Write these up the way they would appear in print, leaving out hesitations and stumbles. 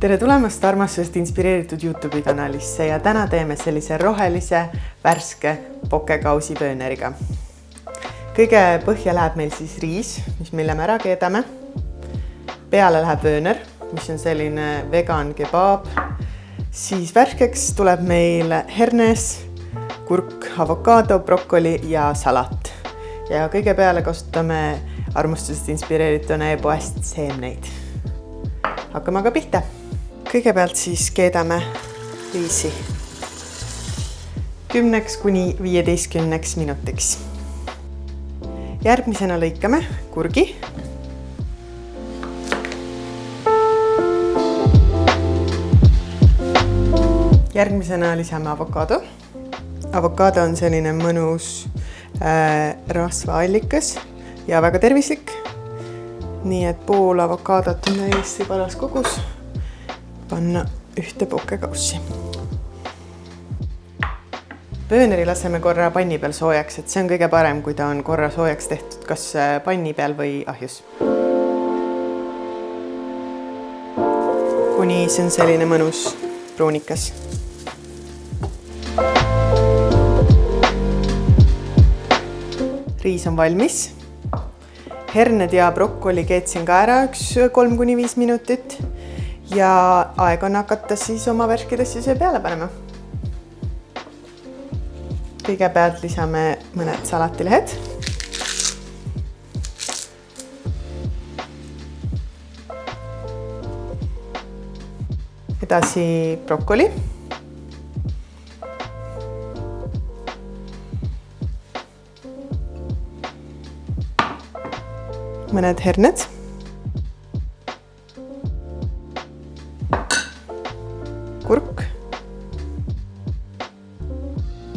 Tere tulemast armastusest inspireeritud YouTube'i kanalisse ja täna teeme sellise rohelise, värske pokekausi pööneriga. Kõige põhja läheb meil siis riis, mis mille me ära keedame. Peale läheb pööner, mis on selline vegan kebab. Siis värskeks tuleb meil hernes, kurk, avokaado, brokkoli ja salat. Ja kõige peale kasutame armastusest inspireerituna e-poest seemneid. Hakkame aga pihta. Kõigepealt siis keedame riisi 10–15 minutiks. Järgmisena lõikame kurgi. Järgmisena lisame avokaado. Avokaado on selline mõnus rasvaallikas ja väga tervislik. Nii et pool avokaadot on täiesti paras kogus. Panna ühte pokekaussi. Pööneri laseme korra panni peal soojaks, et see on kõige parem, kui ta on korra soojaks tehtud kas panni peal või ahjus. Kuni see on selline mõnus pruunikas. Riis on valmis. Herned ja brokkoli keetsin ka ära 3–5 minutit. Ja aeg on hakata siis oma värskidesse see peale panema. Kõigepealt lisame mõned salatilehed. Edasi brokkoli. Mõned herned. Kurk.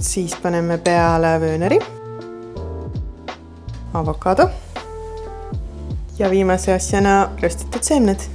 Siis paneme peale pööneri, avokaado ja viimase asjana röstitud seemned.